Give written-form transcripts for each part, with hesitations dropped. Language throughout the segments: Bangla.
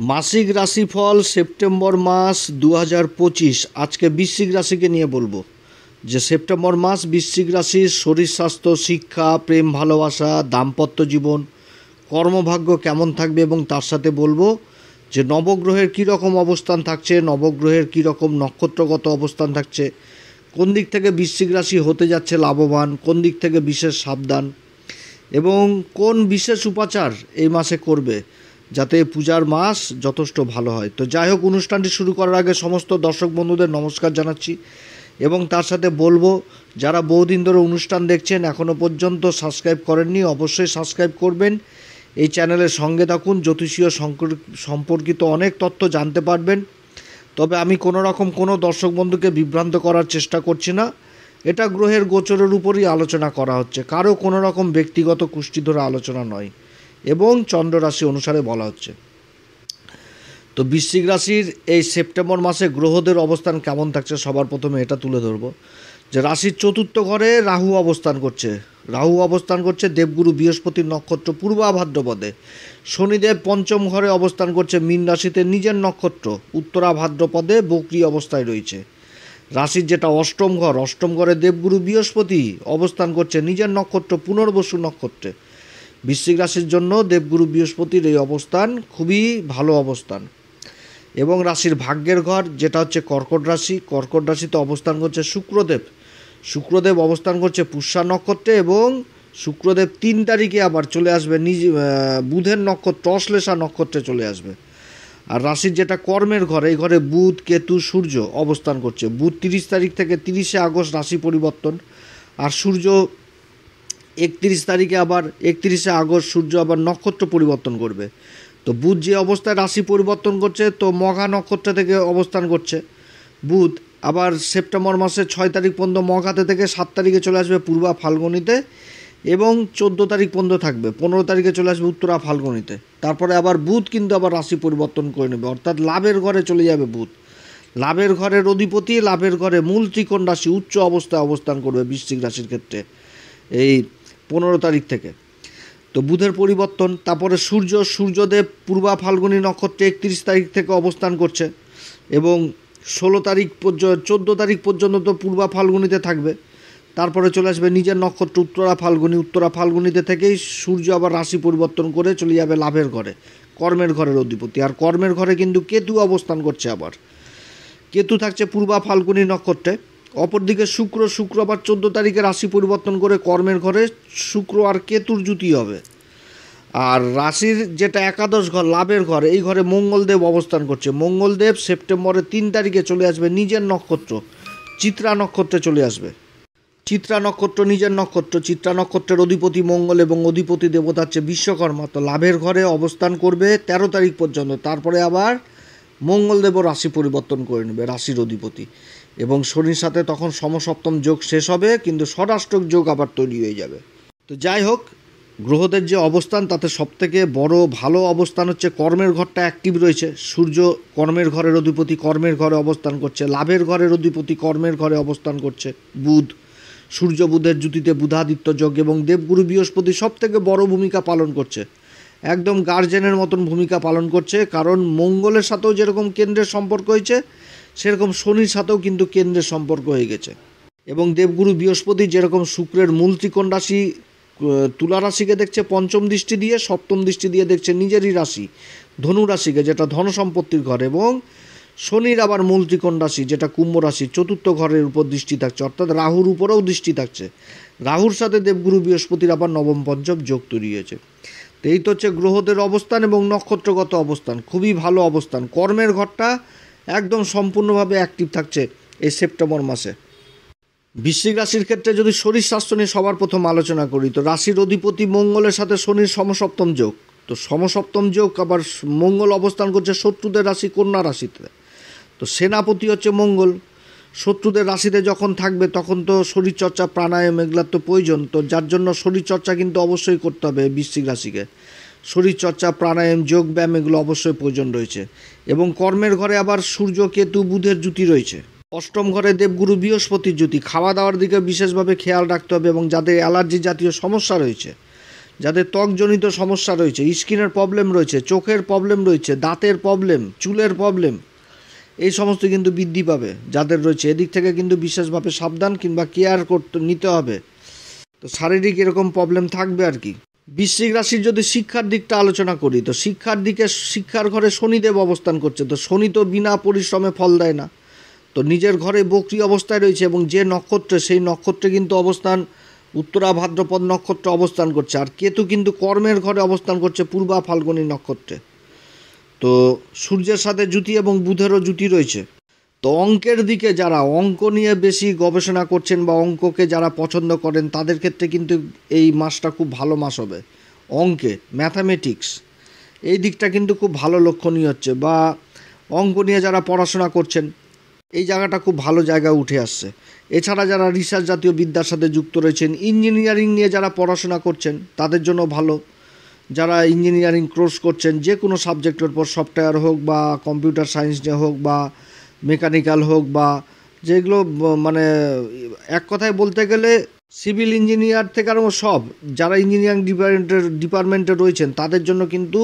মাসিক রাশিফল সেপ্টেম্বর মাস 2025। আজকে বৃশ্চিক রাশিকে নিয়ে বলবো যে সেপ্টেম্বর মাস বৃশ্চিক রাশির শরীর স্বাস্থ্য, শিক্ষা, প্রেম, ভালোবাসা, দাম্পত্য জীবন, কর্মভাগ্য কেমন থাকবে এবং তার সাথে বলবো যে নবগ্রহের কীরকম অবস্থান থাকছে, নবগ্রহের কীরকম নক্ষত্রগত অবস্থান থাকছে, কোন দিক থেকে বৃশ্চিক রাশি হতে যাচ্ছে লাভবান, কোন দিক থেকে বিশেষ সাবধান এবং কোন বিশেষ উপাচার এই মাসে করবে যাতে পূজার মাস যথেষ্ট ভালো হয়। তো যাই হোক, অনুষ্ঠানটি শুরু করার আগে সমস্ত দর্শক বন্ধুদের নমস্কার জানাচ্ছি এবং তার সাথে বলবো যারা বহুদিন ধরে অনুষ্ঠান দেখছেন এখনও পর্যন্ত সাবস্ক্রাইব করেননি অবশ্যই সাবস্ক্রাইব করবেন। এই চ্যানেলের সঙ্গে থাকুন, জ্যোতিষীয় সম্পর্কিত অনেক তথ্য জানতে পারবেন। তবে আমি কোনো রকম কোনো দর্শক বন্ধুকে বিভ্রান্ত করার চেষ্টা করছি না। এটা গ্রহের গোচরের উপরই আলোচনা করা হচ্ছে, কারো কোনো রকম ব্যক্তিগত কুষ্টি ধরে আলোচনা নয় এবং চন্দ্র রাশি অনুসারে বলা হচ্ছে। তো বৃশ্চিক রাশির এই সেপ্টেম্বর মাসে গ্রহদের অবস্থান কেমন থাকছে সবার প্রথমে এটা তুলে ধরবো যে রাশির চতুর্থ ঘরে রাহু অবস্থান করছে। রাহু অবস্থান করছে দেবগুরু বৃহস্পতির নক্ষত্র পূর্বা ভাদ্রপদে। শনিদেব পঞ্চম ঘরে অবস্থান করছে মীন রাশিতে নিজের নক্ষত্র উত্তরা ভাদ্রপদে বক্রী অবস্থায় রয়েছে। রাশির যেটা অষ্টম ঘরে দেবগুরু বৃহস্পতি অবস্থান করছে নিজের নক্ষত্র পুনর্বসু নক্ষত্রে। বৃশ্চিক রাশির জন্য দেবগুরু বৃহস্পতির এই অবস্থান খুবই ভালো অবস্থান। এবং রাশির ভাগ্যের ঘর যেটা হচ্ছে কর্কট রাশিতে অবস্থান করছে শুক্রদেব অবস্থান করছে পুষ্যা নক্ষত্রে এবং শুক্রদেব 3 তারিখে আবার চলে আসবে বুধের নক্ষত্র অশ্লেষা নক্ষত্রে চলে আসবে। আর রাশির যেটা কর্মের ঘর, এই ঘরে বুধ, কেতু, সূর্য অবস্থান করছে। বুধ 30 তারিখ থেকে 30শে আগস্ট রাশি পরিবর্তন, আর সূর্য 31 তারিখে আবার 31শে আগস্ট সূর্য আবার নক্ষত্র পরিবর্তন করবে। তো বুধ যে অবস্থায় রাশি পরিবর্তন করছে, তো মঘা নক্ষত্র থেকে অবস্থান করছে বুধ। আবার সেপ্টেম্বর মাসের 6 তারিখ পর্যন্ত মঘাতে থেকে 7 তারিখে চলে আসবে পূর্বা ফাল্গুনিতে এবং 14 তারিখ পর্যন্ত থাকবে, 15 তারিখে চলে আসবে উত্তরা ফাল্গুনিতে। তারপরে আবার বুধ কিন্তু আবার রাশি পরিবর্তন করে নেবে, অর্থাৎ লাভের ঘরে চলে যাবে বুধ। লাভের ঘরের অধিপতি লাভের ঘরে মূল ত্রিকোণ রাশি উচ্চ অবস্থায় অবস্থান করবে বৃশ্চিক রাশির ক্ষেত্রে এই 15 তারিখ থেকে। তো বুধের পরিবর্তন, তারপরে সূর্যদেব পূর্বা ফাল্গুনী নক্ষত্রে 31 তারিখ থেকে অবস্থান করছে এবং 14 তারিখ পর্যন্ত তো পূর্বা ফাল্গুনিতে থাকবে। তারপরে চলে আসবে নিজের নক্ষত্র উত্তরা ফাল্গুনিতে থেকেই সূর্য আবার রাশি পরিবর্তন করে চলে যাবে লাভের ঘরে, কর্মের ঘরের অধিপতি। আর কর্মের ঘরে কিন্তু কেতু অবস্থান করছে, আবার কেতু থাকছে পূর্বা ফাল্গুনী নক্ষত্রে। অপরদিকে শুক্র আবার 14 তারিখে রাশি পরিবর্তন করে কর্মের ঘরে শুক্র আর কেতুর জুতি হবে। আর রাশির যেটা একাদশ ঘর লাভের ঘর, এই ঘরে মঙ্গলদেব অবস্থান করছে। মঙ্গলদেব সেপ্টেম্বরের 3 তারিখে চলে আসবে নিজের নক্ষত্র চিত্রা নক্ষত্রে চলে আসবে। চিত্রা নক্ষত্র নিজের নক্ষত্র, চিত্রা নক্ষত্রের অধিপতি মঙ্গল এবং অধিপতি দেবতা হচ্ছে বিশ্বকর্মা। তো লাভের ঘরে অবস্থান করবে 13 তারিখ পর্যন্ত, তারপরে আবার মঙ্গলদেবও রাশি পরিবর্তন করে নেবে রাশির অধিপতি এবং শনির সাথে তখন সমসপ্তম যোগ শেষ হবে, কিন্তু ষষ্টাষ্টক যোগ আবার তৈরি হয়ে যাবে। তো যাই হোক, গ্রহদের যে অবস্থান তাতে সবথেকে বড় ভালো অবস্থান হচ্ছে কর্মের ঘরটা অ্যাক্টিভ রয়েছে। সূর্য কর্মের ঘরের অধিপতি কর্মের ঘরে অবস্থান করছে, লাভের ঘরের অধিপতি কর্মের ঘরে অবস্থান করছে বুধ। সূর্য বুধের জুতিতে বুধাদিত্য যোগ এবং দেবগুরু বৃহস্পতি সবথেকে বড় ভূমিকা পালন করছে, একদম গার্জেনের মতন ভূমিকা পালন করছে। কারণ মঙ্গলের সাথেও যেরকম কেন্দ্রের সম্পর্ক হয়েছে সেরকম শনির সাথেও কিন্তু কেন্দ্রের সম্পর্ক হয়ে গেছে। এবং দেবগুরু বৃহস্পতি যেরকম শুক্রের মূল ত্রিকোণ রাশি তুলা রাশিকে দেখছে পঞ্চম দৃষ্টি দিয়ে, সপ্তম দৃষ্টি দিয়ে দেখছে নিজেরই রাশি ধনু রাশিকে, যেটা ধন সম্পত্তির ঘর, এবং শনির আবার মূল ত্রিকোণ রাশি যেটা কুম্ভ রাশি চতুর্থ ঘরের উপর দৃষ্টি থাকছে, অর্থাৎ রাহুর উপরেও দৃষ্টি থাকছে। রাহুর সাথে দেবগুরু বৃহস্পতির আবার নবম পঞ্চম যোগ তৈরি হয়েছে। তো এই তো হচ্ছে গ্রহদের অবস্থান এবং নক্ষত্রগত অবস্থান, খুবই ভালো অবস্থান। কর্মের ঘরটা একদম সম্পূর্ণভাবে অ্যাক্টিভ থাকছে এই সেপ্টেম্বর মাসে। বৃশ্চিক রাশির ক্ষেত্রে যদি শরীর স্বাস্থ্য নিয়ে সবার প্রথম আলোচনা করি, তো রাশির অধিপতি মঙ্গলের সাথে শনির সমসপ্তম যোগ। তো সমসপ্তম যোগ আবার মঙ্গল অবস্থান করছে শত্রুদের রাশি কন্যা রাশিতে। তো সেনাপতি হচ্ছে মঙ্গল, শত্রুদের রাশিতে যখন থাকবে তখন তো শরীরচর্চা প্রাণায়াম এগুলার তো প্রয়োজন। তো যার জন্য শরীরচর্চা কিন্তু অবশ্যই করতে হবে বৃশ্চিক রাশিকে, শরীরচর্চা প্রাণায়াম যোগ ব্যায়াম এগুলো অবশ্যই প্রয়োজন রয়েছে। এবং কর্মের ঘরে আবার সূর্য কেতু বুধের জুতি রয়েছে। অষ্টম ঘরে দেবগুরু বৃহস্পতির জুতি। খাওয়া দাওয়ার দিকে বিশেষভাবে খেয়াল রাখতে হবে এবং যাদের অ্যালার্জি জাতীয় সমস্যা রয়েছে যাদের ত্বকজনিত সমস্যা রয়েছে, স্কিনের প্রবলেম রয়েছে, চোখের প্রবলেম রয়েছে, দাঁতের প্রবলেম, চুলের প্রবলেম, এই সমস্ত কিন্তু বৃদ্ধি পাবে যাদের রয়েছে। এদিক থেকে কিন্তু বিশেষভাবে সাবধান কিংবা কেয়ার নিতে হবে। তো শারীরিক এরকম প্রবলেম থাকবে আর কি। বৃশ্চিক রাশির যদি শিক্ষার দিকটা আলোচনা করি, তো শিক্ষার দিকে শিক্ষার ঘরে শনিদেব অবস্থান করছে। তো শনি তো বিনা পরিশ্রমে ফল দেয় না, তো নিজের ঘরে বক্রী অবস্থায় রয়েছে এবং যে নক্ষত্রে, সেই নক্ষত্রে কিন্তু অবস্থান উত্তরা ভাদ্রপদ নক্ষত্রে অবস্থান করছে। আর কেতু কিন্তু কর্মের ঘরে অবস্থান করছে পূর্বা ফাল্গুনী নক্ষত্রে। তো সূর্যের সাথে জুতি এবং বুধেরও জুতি রয়েছে। তো অঙ্কের দিকে যারা অঙ্ক নিয়ে বেশি গবেষণা করছেন বা অঙ্ককে যারা পছন্দ করেন, তাদের ক্ষেত্রে কিন্তু এই মাসটা খুব ভালো মাস হবে। অঙ্কে, ম্যাথামেটিক্স, এই দিকটা কিন্তু খুব ভালো লক্ষণীয় হচ্ছে। বা অঙ্ক নিয়ে যারা পড়াশোনা করছেন, এই জায়গাটা খুব ভালো জায়গায় উঠে আসছে। এছাড়া যারা রিসার্চ জাতীয় বিদ্যার সাথে যুক্ত রয়েছেন, ইঞ্জিনিয়ারিং নিয়ে যারা পড়াশোনা করছেন, তাদের জন্য ভালো। যারা ইঞ্জিনিয়ারিং কোর্স করছেন, যে কোনো সাবজেক্টের উপর, সফটওয়্যার হোক বা কম্পিউটার সায়েন্স নিয়ে হোক বা মেকানিক্যাল হোক বা যেগুলো মানে এক কথায় বলতে গেলে সিভিল ইঞ্জিনিয়ার থেকে আরও সব যারা ইঞ্জিনিয়ারিং ডিপার্টমেন্টে রয়েছেন, তাদের জন্য কিন্তু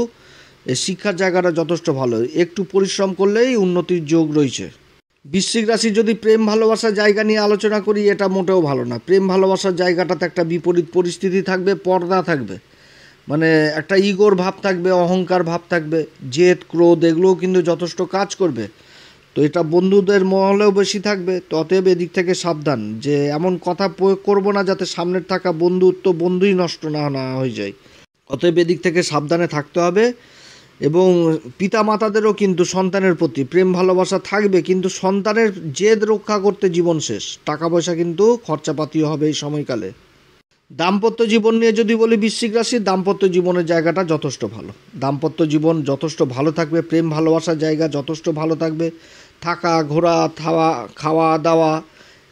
শিক্ষার জায়গাটা যথেষ্ট ভালো। একটু পরিশ্রম করলেই উন্নতির যোগ রয়েছে। বৃশ্চিক রাশির যদি প্রেম ভালোবাসার জায়গা নিয়ে আলোচনা করি, এটা মোটেও ভালো না। প্রেম ভালোবাসার জায়গাটাতে একটা বিপরীত পরিস্থিতি থাকবে, পর্দা থাকবে, মানে একটা ইগোর ভাব থাকবে, অহংকার ভাব থাকবে, জেদ, ক্রোধ, এগুলোও কিন্তু যথেষ্ট কাজ করবে। তো এটা বন্ধুদের মহলেও বেশি থাকবে। তো অতএব এদিক থেকে সাবধান, যে এমন কথা প্রয়োগ করবো না যাতে সামনের থাকা বন্ধুই নষ্ট না হয়ে যায়। অতএব এদিক থেকে সাবধানে থাকতে হবে। এবং পিতা মাতাদেরও কিন্তু সন্তানের প্রতি প্রেম ভালোবাসা থাকবে, কিন্তু সন্তানের জেদ রক্ষা করতে জীবন শেষ। টাকা পয়সা কিন্তু খরচাপাতিও হবে এই সময়কালে। দাম্পত্য জীবন নিয়ে যদি বলি, বৃশ্চিক রাশির দাম্পত্য জীবনের জায়গাটা যথেষ্ট ভালো। দাম্পত্য জীবন যথেষ্ট ভালো থাকবে, প্রেম ভালোবাসার জায়গা যথেষ্ট ভালো থাকবে। থাকা, ঘোরা, খাওয়া দাওয়া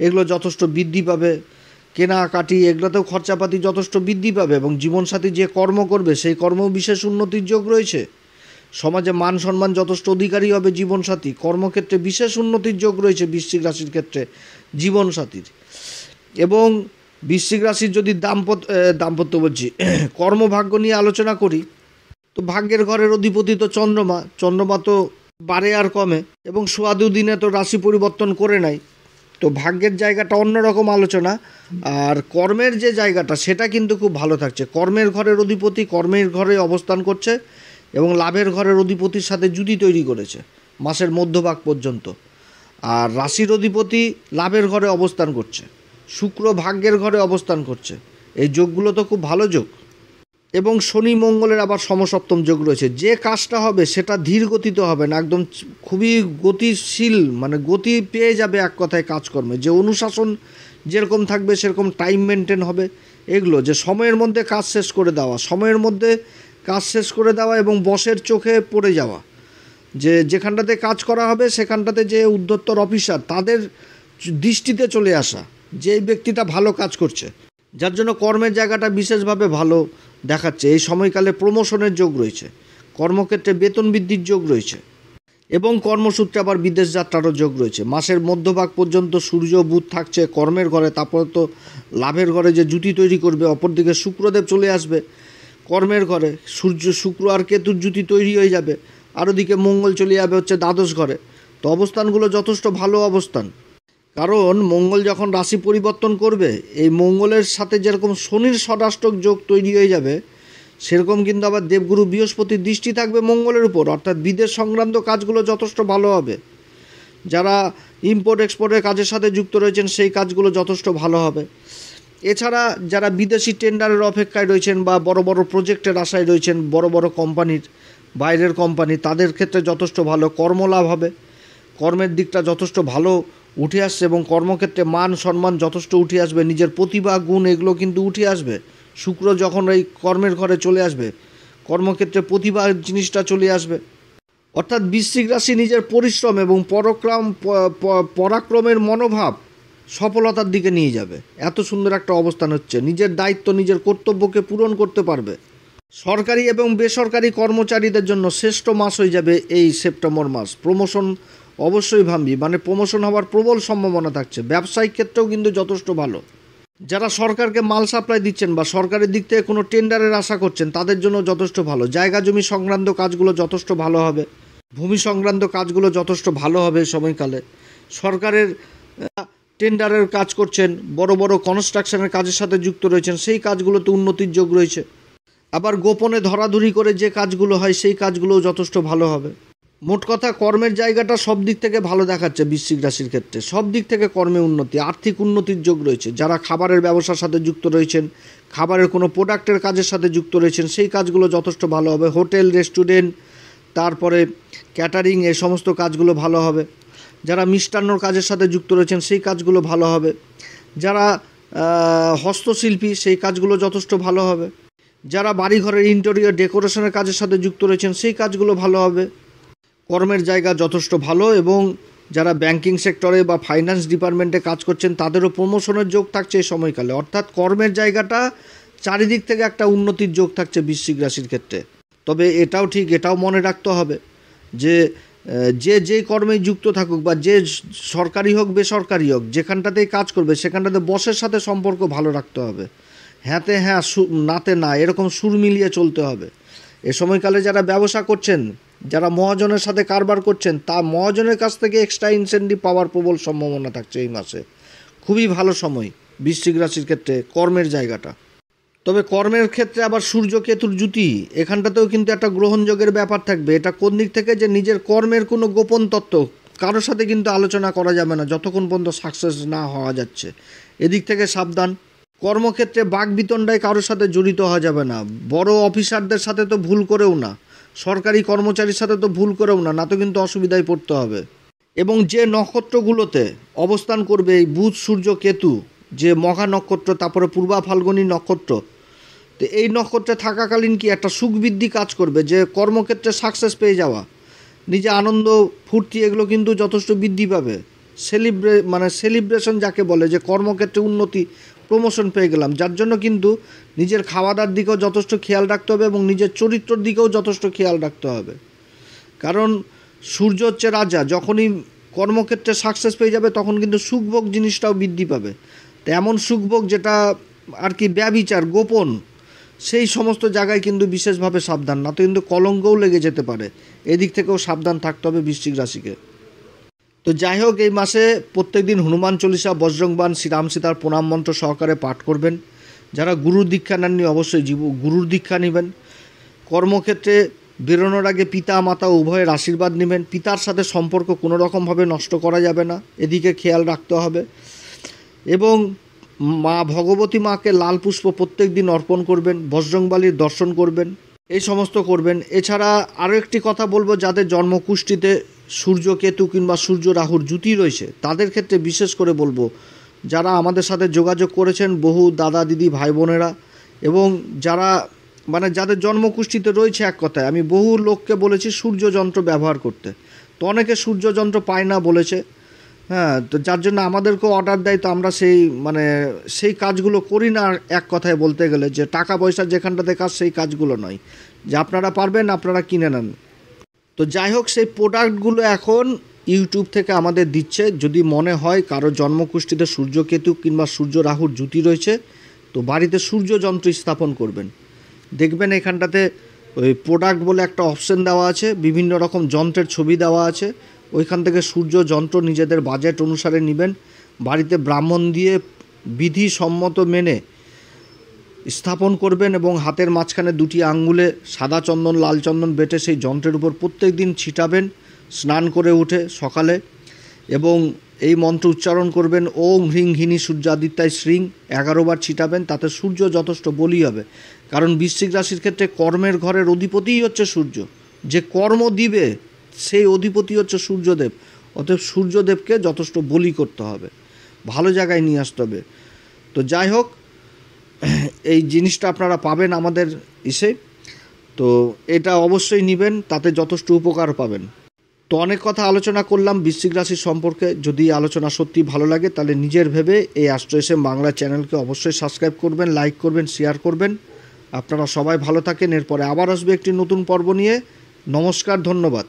এগুলো যথেষ্ট বৃদ্ধি পাবে। কেনাকাটি এগুলোতেও খরচাপাতি যথেষ্ট বৃদ্ধি পাবে। এবং জীবনসাথী যে কর্ম করবে, সেই কর্মেও বিশেষ উন্নতির যোগ রয়েছে। সমাজে মান সম্মান যথেষ্ট অধিকারী হবে জীবনসাথী। কর্মক্ষেত্রে বিশেষ উন্নতির যোগ রয়েছে বৃশ্চিক রাশির ক্ষেত্রে জীবনসাথীর। এবং বৃশ্চিক রাশির যদি দাম্পত্য বলছি কর্মভাগ্য নিয়ে আলোচনা করি, তো ভাগ্যের ঘরের অধিপতি তো চন্দ্রমা তো বাড়ে আর কমে, এবং সোয়াদু দিনে তো রাশি পরিবর্তন করে নাই। তো ভাগ্যের জায়গাটা অন্যরকম আলোচনা। আর কর্মের যে জায়গাটা, সেটা কিন্তু খুব ভালো থাকছে। কর্মের ঘরের অধিপতি কর্মের ঘরে অবস্থান করছে এবং লাভের ঘরের অধিপতির সাথে জুতি তৈরি করেছে মাসের মধ্যভাগ পর্যন্ত। আর রাশির অধিপতি লাভের ঘরে অবস্থান করছে, শুক্র ভাগ্যের ঘরে অবস্থান করছে। এই যোগগুলো তো খুব ভালো যোগ। এবং শনি মঙ্গলের আবার সমসপ্তম যোগ রয়েছে। যে কাজটা হবে সেটা ধীর গতিতে হবে না, একদম খুবই গতিশীল, মানে গতি পেয়ে যাবে এক কথায় কাজকর্মে। যে অনুশাসন যেরকম থাকবে সেরকম টাইম মেনটেন হবে। এগুলো যে সময়ের মধ্যে কাজ শেষ করে দেওয়া এবং বসের চোখে পড়ে যাওয়া, যে যেখানটাতে কাজ করা হবে সেখানটাতে যে উদ্যোক্তর অফিসার, তাদের দৃষ্টিতে চলে আসা যে এই ব্যক্তিটা ভালো কাজ করছে, যার জন্য কর্মের জায়গাটা বিশেষভাবে ভালো দেখাচ্ছে। এই সময়কালে প্রমোশনের যোগ রয়েছে, কর্মক্ষেত্রে বেতন বৃদ্ধির যোগ রয়েছে এবং কর্মসূত্রে আবার বিদেশ যাত্রারও যোগ রয়েছে। মাসের মধ্যভাগ পর্যন্ত সূর্য বুধ থাকছে কর্মের ঘরে, তারপরে তো লাভের ঘরে যে জুতি তৈরি করবে। অপরদিকে শুক্রদেব চলে আসবে কর্মের ঘরে, শুক্র আর কেতুর জুতি তৈরি হয়ে যাবে। আর ওদিকে মঙ্গল চলে যাবে হচ্ছে দ্বাদশ ঘরে। তো অবস্থানগুলো যথেষ্ট ভালো অবস্থান, কারণ মঙ্গল যখন রাশি পরিবর্তন করবে, এই মঙ্গলের সাথে যেরকম শনির ষষ্ঠাষ্টক যোগ তৈরি হয়ে যাবে, সেরকম কিন্তু আবার দেবগুরু বৃহস্পতির দৃষ্টি থাকবে মঙ্গলের উপর। অর্থাৎ বিদেশ সংক্রান্ত কাজগুলো যথেষ্ট ভালো হবে। যারা ইম্পোর্ট এক্সপোর্টের কাজের সাথে যুক্ত রয়েছেন, সেই কাজগুলো যথেষ্ট ভালো হবে। এছাড়া যারা বিদেশি টেন্ডারের অপেক্ষায় রয়েছেন বা বড় বড় প্রজেক্টের আশায় রয়েছেন, বড় বড় কোম্পানির, বাইরের কোম্পানি, তাদের ক্ষেত্রে যথেষ্ট ভালো কর্মলাভ হবে। কর্মের দিকটা যথেষ্ট ভালো উঠে আসছে এবং কর্মক্ষেত্রে মান সম্মান যথেষ্ট উঠে আসবে। নিজের প্রতিভা গুণ এগুলো কিন্তু উঠে আসবে। শুক্র যখন এই কর্মের ঘরে চলে আসবে, কর্মক্ষেত্রে প্রতিভা জিনিসটা চলে আসবে। অর্থাৎ বৃশ্চিক রাশি নিজের পরিশ্রম এবং পরাক্রমের মনোভাব সফলতার দিকে নিয়ে যাবে। এত সুন্দর একটা অবস্থান হচ্ছে। নিজের দায়িত্ব, নিজের কর্তব্যকে পূরণ করতে পারবে। সরকারি এবং বেসরকারি কর্মচারীদের জন্য শ্রেষ্ঠ মাস হয়ে যাবে এই সেপ্টেম্বর মাস। প্রমোশন অবশ্যই ভাবি, মানে প্রমোশন হওয়ার প্রবল সম্ভাবনা থাকছে। ব্যবসায়িক ক্ষেত্রেও কিন্তু যথেষ্ট ভালো। যারা সরকারকে মাল সাপ্লাই দিচ্ছেন বা সরকারের দিক থেকে কোনো টেন্ডারের আশা করছেন তাদের জন্য যথেষ্ট ভালো। জায়গা জমি সংক্রান্ত কাজগুলো যথেষ্ট ভালো হবে, ভূমি সংক্রান্ত কাজগুলো যথেষ্ট ভালো হবে এই সময়কালে। সরকারের টেন্ডারের কাজ করছেন, বড় বড় কনস্ট্রাকশনের কাজের সাথে যুক্ত রয়েছেন, সেই কাজগুলোতে উন্নতির যোগ রয়েছে। আবার গোপনে ধরাধরি করে যে কাজগুলো হয় সেই কাজগুলোও যথেষ্ট ভালো হবে। মোট কথা কর্মের জায়গাটা সব দিক থেকে ভালো দেখাচ্ছে বৃশ্চিক রাশির ক্ষেত্রে। সব দিক থেকে কর্মে উন্নতি, আর্থিক উন্নতির যোগ রয়েছে। যারা খাবারের ব্যবসার সাথে যুক্ত রয়েছেন, খাবারের কোনো প্রোডাক্টের কাজের সাথে যুক্ত রয়েছেন, সেই কাজগুলো যথেষ্ট ভালো হবে। হোটেল, রেস্টুরেন্ট, তারপরে ক্যাটারিং, এই সমস্ত কাজগুলো ভালো হবে। যারা মিষ্টান্নর কাজের সাথে যুক্ত রয়েছেন সেই কাজগুলো ভালো হবে। যারা হস্তশিল্পী সেই কাজগুলো যথেষ্ট ভালো হবে। যারা বাড়িঘরের ইন্টেরিয়র ডেকোরেশনের কাজের সাথে যুক্ত রয়েছেন সেই কাজগুলো ভালো হবে। কর্মের জায়গা যথেষ্ট ভালো। এবং যারা ব্যাংকিং সেক্টরে বা ফাইন্যান্স ডিপার্টমেন্টে কাজ করছেন তাদেরও প্রমোশনের যোগ থাকছে এই সময়কালে। অর্থাৎ কর্মের জায়গাটা চারিদিক থেকে একটা উন্নতির যোগ থাকছে বৃশ্চিক রাশির ক্ষেত্রে। তবে এটাও ঠিক, এটাও মনে রাখতে হবে যে যে কর্মেই যুক্ত থাকুক বা যে সরকারি হোক বেসরকারি হোক, যেখানটাতেই কাজ করবে সেখানটাতে বসের সাথে সম্পর্ক ভালো রাখতে হবে। হ্যাঁতে হ্যাঁ, নাতে না, এরকম সুর মিলিয়ে চলতে হবে। এ সময়কালে যারা ব্যবসা করছেন, যারা মহাজনের সাথে কারবার করছেন, তা মহাজনের কাছ থেকে এক্সট্রা ইনসেন্টিভ পাওয়ার প্রবল সম্ভাবনা থাকছে এই মাসে। খুবই ভালো সময় বৃশ্চিক রাশির ক্ষেত্রে কর্মের জায়গাটা। তবে কর্মের ক্ষেত্রে আবার সূর্য কেতুর জুতি, এখানটাতেও কিন্তু একটা গ্রহণযোগের ব্যাপার থাকবে। এটা কোন দিক থেকে, যে নিজের কর্মের কোনো গোপন তত্ত্ব কারোর সাথে কিন্তু আলোচনা করা যাবে না যতক্ষণ পর্যন্ত সাকসেস না হওয়া যাচ্ছে। এদিক থেকে সাবধান। কর্মক্ষেত্রে বাকবিতণ্ডায় কারোর সাথে জড়িত হওয়া যাবে না। বড় অফিসারদের সাথে তো ভুল করেও না, সরকারি কর্মচারীর সাথে তো ভুল করেও না, না তো কিন্তু অসুবিধায় পড়তে হবে। এবং যে নক্ষত্রগুলোতে অবস্থান করবে এই বুধ, সূর্য, কেতু, যে মঘা নক্ষত্র, তারপরে পূর্বা ফাল্গুনী নক্ষত্র, তো এই নক্ষত্রে থাকাকালীন কি একটা সুখ বৃদ্ধি কাজ করবে, যে কর্মক্ষেত্রে সাকসেস পেয়ে যাওয়া, নিজে আনন্দ ফুর্তি, এগুলো কিন্তু যথেষ্ট বৃদ্ধি পাবে। সেলিব্রেশন যাকে বলে, যে কর্মক্ষেত্রে উন্নতি, প্রমোশন পেয়ে গেলাম, যার জন্য কিন্তু নিজের খাওয়া দাওয়ার দিকেও যথেষ্ট খেয়াল রাখতে হবে এবং নিজের চরিত্রের দিকেও যথেষ্ট খেয়াল রাখতে হবে। কারণ সূর্য হচ্ছে রাজা, যখনই কর্মক্ষেত্রে সাকসেস পেয়ে যাবে তখন কিন্তু সুখভোগ জিনিসটাও বৃদ্ধি পাবে। তো এমন সুখভোগ যেটা আর কি ব্যভিচার, গোপন, সেই সমস্ত জায়গায় কিন্তু বিশেষভাবে সাবধান, না তো কিন্তু কলঙ্কও লেগে যেতে পারে। এদিক থেকেও সাবধান থাকতে হবে বৃশ্চিক রাশিকে। তো যাই হোক, এই মাসে প্রত্যেক দিন হনুমান চল্লিশা, বজরংবাণ, শ্রীরাম সীতার প্রণাম মন্ত্র সহকারে পাঠ করবেন। যারা গুরুর দীক্ষা নেননি অবশ্যই গুরুর দীক্ষা নেবেন। কর্মক্ষেত্রে বেরোনোর আগে পিতা মাতা উভয়ের আশীর্বাদ নেবেন। পিতার সাথে সম্পর্ক কোনো রকমভাবে নষ্ট করা যাবে না, এদিকে খেয়াল রাখতে হবে। এবং মা ভগবতী মাকে লাল পুষ্প প্রত্যেক দিন অর্পণ করবেন, বজরংবলীর দর্শন করবেন, এই সমস্ত করবেন। এছাড়া আরও একটি কথা বলবো, যাদের জন্মকুষ্ঠিতে সূর্য কেতু কিংবা সূর্য রাহুর জুতি রয়েছে তাদের ক্ষেত্রে বিশেষ করে বলবো, যারা আমাদের সাথে যোগাযোগ করেছেন, বহু দাদা দিদি ভাই বোনেরা, এবং যারা যাদের জন্মকুষ্ঠিতে রয়েছে, এক কথায় আমি বহু লোককে বলেছি সূর্য যন্ত্র ব্যবহার করতে, তো অনেকে সূর্য যন্ত্র পায় না বলেছে। হ্যাঁ, তো যার জন্য আমাদেরকেও অর্ডার দেয়, তো আমরা সেই কাজগুলো করি না। এক কথায় বলতে গেলে, যে টাকা পয়সা যেখানটাতে কাজ, সেই কাজগুলো নয়, যে আপনারা পারবেন আপনারা কিনে নেন। তো যাই হোক, সেই প্রোডাক্টগুলো এখন ইউটিউব থেকে আমাদের দিচ্ছে। যদি মনে হয় কারো জন্মকুষ্ঠিতে সূর্যকেতু কিংবা সূর্য রাহুর জুতি রয়েছে, তো বাড়িতে সূর্য যন্ত্র স্থাপন করবেন। দেখবেন এখানটাতে ওই প্রোডাক্ট বলে একটা অপশন দেওয়া আছে, বিভিন্ন রকম যন্ত্রের ছবি দেওয়া আছে, ওইখান থেকে সূর্য যন্ত্র নিজেদের বাজেট অনুসারে নেবেন, বাড়িতে ব্রাহ্মণ দিয়ে বিধি সম্মত মেনে স্থাপন করবেন এবং হাতের মাঝখানে দুটি আঙ্গুলে সাদা চন্দন লাল চন্দন বেটে সেই যন্ত্রের উপর প্রত্যেক দিন ছিটাবেন স্নান করে উঠে সকালে, এবং এই মন্ত্র উচ্চারণ করবেন, ওং হ্রিং হিনি সূর্যাদিত্যায় শ্রীং 11 বার ছিটাবেন। তাতে সূর্য যথেষ্ট বলি হবে। কারণ বৃশ্চিক রাশির ক্ষেত্রে কর্মের ঘরের অধিপতিই হচ্ছে সূর্য, যে কর্ম দিবে সেই অধিপতি হচ্ছে সূর্যদেব। অতএব সূর্যদেবকে যথেষ্ট বলি করতে হবে, ভালো জায়গায় নিয়ে আসতে হবে। তো যাই হোক, এই জিনিসটা আপনারা পাবেন আমাদের তো এটা অবশ্যই নেবেন, তাতে যথেষ্ট উপকার পাবেন। তো অনেক কথা আলোচনা করলাম বৃশ্চিক রাশির সম্পর্কে। যদি আলোচনা সত্যি ভালো লাগে তাহলে নিজের ভেবে এই অ্যাস্ট্রো বাংলা চ্যানেলকে অবশ্যই সাবস্ক্রাইব করবেন, লাইক করবেন, শেয়ার করবেন। আপনারা সবাই ভালো থাকেন। এরপরে আবার আসবে একটি নতুন পর্ব নিয়ে। নমস্কার, ধন্যবাদ।